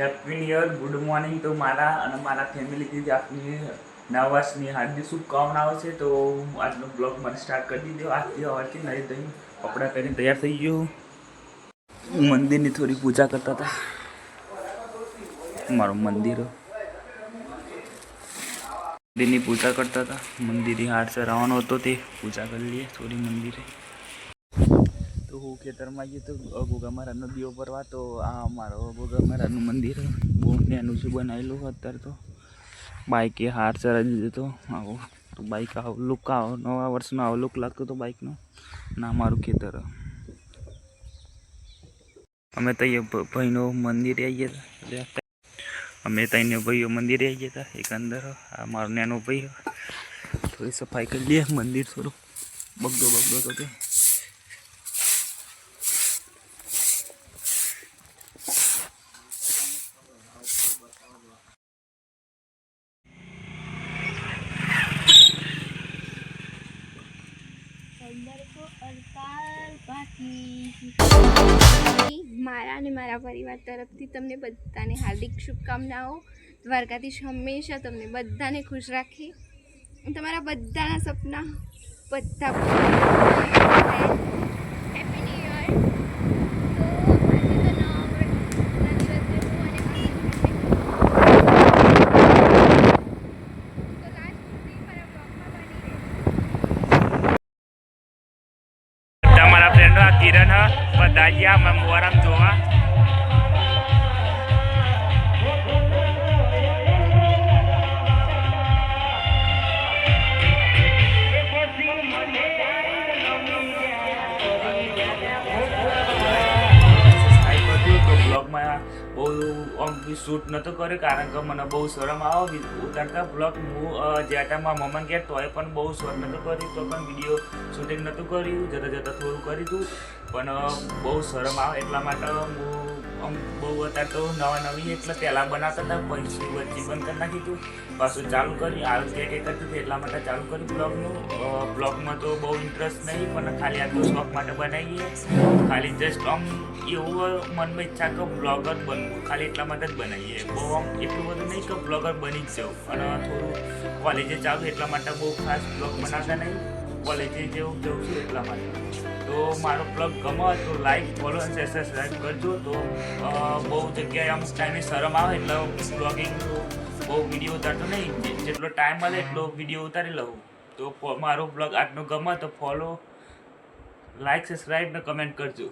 Happy new year, good morning. તો મારા અને મારા ફેમિલીથી આપની નવા વર્ષની હાર્દિક શુભકામનાઓ છે. તો આજનો બ્લોગ મને સ્ટાર્ટ કરી દીધો. આજથી સવારથી નહીં થઈ કપડાં પહેરીને તૈયાર થઈ ગયો. મંદિરની થોડી પૂજા કરતા હતા. મારું મંદિરની પૂજા કરતા હતા. મંદિરે હાથ ચરાવવાનો હતો તે પૂજા કરી લઈએ થોડી મંદિરે. તો હું ખેતરમાં આવીએ તો ગોગા મહારાજનો દીવો ભરવા. તો આ મારો ગોગા મહારાજનું મંદિર બહુ નાનું છે બનાવેલું. અત્યારે તો બાઇકે હાર ચરાવી દીધો હતો. આવો તો બાઇક આવો લુક આવો નવા વર્ષનો આવો લુક લાગતો હતો બાઇકનો. ના મારું ખેતર અમે તો ભાઈનો મંદિરે આવીએ હતા. અમે ત્રણે ભાઈઓ મંદિરે આવી ગયા હતા. એક અંદર આ મારો નાનો ભાઈ. થોડી સફાઈ કરી લઈએ. મંદિર થોડું બગડો તો તે મારા અને મારા પરિવાર તરફથી તમને બધાને હાર્દિક શુભકામનાઓ. દ્વારકાધીશ હંમેશા તમને બધાને ખુશ રાખે. તમારા બધાના સપના બધા હેપી ન્યૂ યર. મારા ફ્રેન્ડો આ કિરણ બધા ગયા મોરામ જોવા. બ્લોગમાં બહુ શૂટ નહોતો કર્યો કારણ કે મને બહુ શરમ આવે ઉતારતા બ્લોગ. હું જ્યાં ટાઈમમાં મમ્મી ગયા તોય પણ બહુ શોર્ટ નહોતું કર્યું. તો પણ વિડીયો શૂટિંગ નહોતું કર્યું. જતાં થોડું કર્યું હતું પણ બહુ શરમ આવે એટલા માટે હું બહુ અત્યારે તો નવી એટલે પહેલાં બનાવતા હતા પછી વચ્ચે બંધ કરી નાખ્યું હતું. પાછું ચાલુ કરી આ કે કરતી હતી એટલા માટે ચાલુ કર્યું બ્લોગનું. બ્લોગમાં તો બહુ ઇન્ટરેસ્ટ નહીં પણ ખાલી આ તો શોખ માટે બનાવીએ. ખાલી જસ્ટ એવું મનમાં ઈચ્છા કે બ્લોગર બનવું ખાલી એટલા માટે જ બનાવીએ. બહુ એટલું બધું નહીં કે બ્લોગર બની જ જાઉં. અને થોડું કોલેજે ચાલુ એટલા માટે બહુ ખાસ બ્લોગ બનાવતા નહીં. કોલેજે જેવું જઉં છું એટલા માટે. તો મારો બ્લોગ ગમે તો લાઈક ફોલો અને સબસ્ક્રાઈબ કરજો. તો બહુ જગ્યાએ આમ ટાઈમે શરમ આવે એટલે બ્લોગિંગ બહુ વિડીયો ઉતારતો નહીં. જેટલો ટાઈમ મળે એટલો વિડીયો ઉતારી લઉં. તો મારો બ્લોગ આજનો ગમે તો ફોલો લાઈક સબસ્ક્રાઈબ ને કમેન્ટ કરજો.